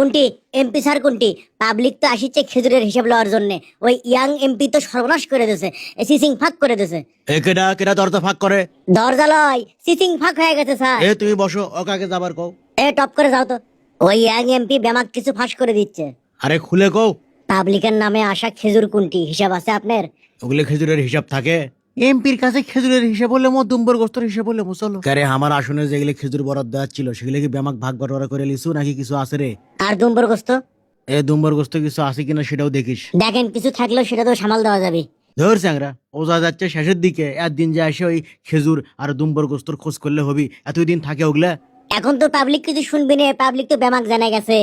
কোনটি MP sir কোনটি? Public তো আসিচ্ছে খেজুরের হিসাব লওয়ার জন্য। ওই ইয়াং এমপি তো সর্বনাশ করে দিয়েছে, সিসিং ফাঁক করে দিয়েছে। এ কেডা কেডা দরজা ফাঁক করে? দরজা লয়, সিসিং ফাঁক হয়ে গেছে স্যার। এ তুমি বসো, ওকে আগে যাবার কও। এ টপ করে যাও তো। ওই ইয়াং এমপি বেমাক কিছু ফাঁস করে দিচ্ছে। আরে খুলে কও। পাবলিকের নামে আসা খেজুর কোনটি হিসাব আছে আপনার? ওগুলো খেজুরের হিসাব থাকে? এমপির কাছে খেজুরের হিসাব বললে মো দুম্বর গোস্তর হিসাব বললে চলো। আরে আমার আসনে যেগুলো খেজুর বরাদ্দ দেওয়া ছিল সেগুলো কি ব্যামাক ভাগ বাটোয়ারা করে লিছু নাকি কিছু আছে রে? আর দুম্বর গোস্ত? এ দুম্বর গোস্ত কিছু আছে কিনা সেটাও দেখিস। দেখেন কিছু থাকলেও সেটা তো সামাল দেওয়া যাবে। ধর চ্যাংরা, ও যা যাচ্ছে শেষের দিকে একদিন যে আসে ওই খেজুর আর দুম্বর গোস্তর খোঁজ করলে হবি, এতদিন থাকে ওগুলা? এখন তো পাবলিক কিছু শুনবি না, পাবলিক তো বেমাক জানা গেছে।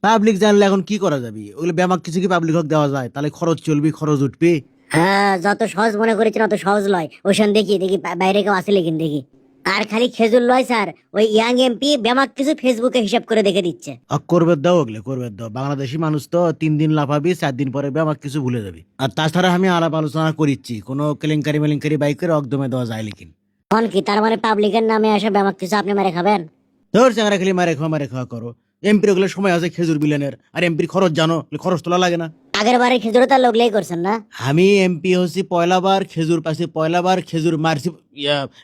পাবলিক জানলে এখন কি করা যাবে? ওগুলো ব্যামাক কিছু কি পাবলিক হক দেওয়া যায়? তাহলে খরচ চলবি, খরচ উঠবি। হ্যাঁ, যত সহজ মনে করেছেন অত সহজ লয়। ওইখান দেখি দেখি বাইরে কেউ আসলে কিন দেখি। আর খালি খেজুর লয় স্যার, ওই ইয়াং এমপি বেমাক কিছু ফেসবুকে হিসাব করে দেখে দিচ্ছে। করবে দাও, ওগুলো করবে দাও। বাংলাদেশি মানুষ তো 3 দিন লাফাবি, 4 দিন পরে ব্যামাক কিছু ভুলে যাবি। আর তাছাড়া আমি আলাপ আলোচনা করিচ্ছি, কোনো কেলেঙ্কারি মেলেঙ্কারি বাইকের একদমে দেওয়া যায় লিখিন। কোন কি তার মানে পাবলিকের নামে আসা বেমাক কিছু আপনি মেরে খাবেন? ধর চ্যাংরা, খালি মারে খাওয়া করো। এমপির ওগুলো সময় আছে খেজুর বিলেনের, আর এমপির খরচ জানো, খরচ তোলা লাগে না? আগের বারে খেজুর তার লোকলেই করছেন না? আমি এমপি হচ্ছি পয়লাবার, খেজুর পাইছি পয়লাবার, খেজুর মারছি।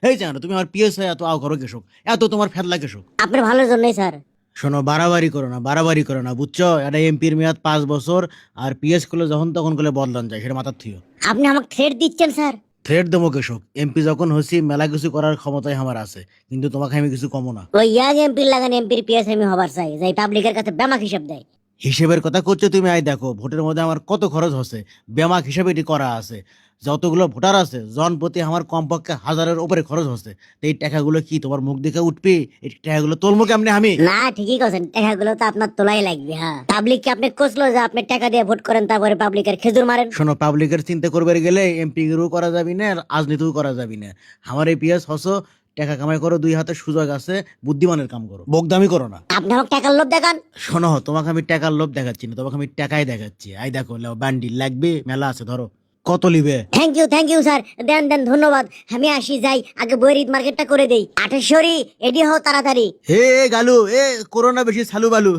এই চ্যাংরা, তুমি আমার পিএস এত আও করো কেশক, এত তোমার ফেদলা কেশক। আপনার ভালোর জন্যই স্যার। শোনো, বাড়াবাড়ি করো না বুঝছো? এটা এমপির মেয়াদ 5 বছর, আর পিএস করলে যখন তখন করলে বদলান যায়, সেটা মাথার থিও। আপনি আমাকে থ্রেট দিচ্ছেন স্যার? থ্রেড দেবো কেশক? এমপি যখন হচ্ছি মেলা কিছু করার ক্ষমতাই আমার আছে, কিন্তু তোমাকে আমি কিছু কমো না। ওই ইয়াং এমপির লাগান এমপির পিএস আমি হবার চাই, যাই পাবলিকের কাছে বেমাক হিসাব দেয়। হিসেবের কথা করছো তুমি? আই দেখো, ভোটের মধ্যে আমার কত খরচ হচ্ছে, বেমাক হিসাবে এটি করা আছে। যতগুলো ভোটার আছে জন প্রতি আমার কমপক্ষে 1000-এর উপরে খরচ হচ্ছে। তো এই টাকাগুলো কি তোমার মুখ দেখে উঠবে? এই টাকাগুলো তোলবো কেমনে আমি? না ঠিকই কথা, টাকাগুলো তো আপনার তোলাই লাগবে। হ্যাঁ, পাবলিক কি আপনি কোসলো যে আপনি টাকা দিয়ে ভোট করেন তারপরে পাবলিকের খেজুর মারেন? শোনো, পাবলিকের চিন্তা করবে গেলে এমপি এরও করা যাবি না, রাজনীতিও করা যাবি না। আমার এই পিএস হসো, টাকা কামাই করো, 2 হাতে সুযোগ আছে, বুদ্ধিমানের কাম করো, বকদামি করো না। আপনি আমাকে টাকার লোভ দেখান? শোনো, তোমাকে আমি টাকার লোভ দেখাচ্ছি না, তোমাকে আমি টাকাই দেখাচ্ছি। আই দেখো, বান্ডিল লাগবে, মেলা আছে, ধরো। কত লিবে? থ্যাংক ইউ স্যার, দেন দেন ধন্যবাদ। আমি আসি যাই, আগে বইয়ের ঈদ মার্কেটটা করে দেই। 28 এডি হও তাড়াতাড়ি। হে গালু, এ করোনা বেশি সালু বালু।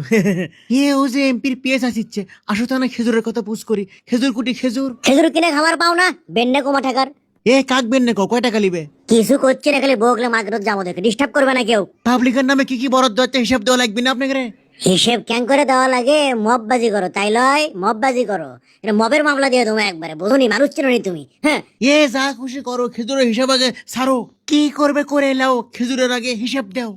ও যে এমপির পিএস আসিচ্ছে, আসো তো না খেজুরের কথা পুষ করি। খেজুর কুটি খেজুর। খেজুর কিনে খাবার পাও না? বেন্ডে কমা টাকার। এ কাকবেন না, কয় টাকা লিবে? কিছু করছে না, খালি বগলে মার্কেটত যাবো দেখে ডিস্টার্ব করবে না কেউ। পাবলিকের নামে কি কি বরাদ্দ হচ্ছে হিসাব দেওয়া লাগবে না আপনাকে রে? হিসেব ক্যাং করে দেওয়া লাগে? মববাজি করো তাই লয়? মববাজি করো, এটা মবের মামলা দিয়ে তোমার একবারে। বুঝুনি, মানুষ চেনো নি তুমি। হ্যাঁ, এ যা খুশি করো, খেজুরের হিসাব আগে সারো। কি করবে করে এলাও, খেজুরের আগে হিসাব দাও।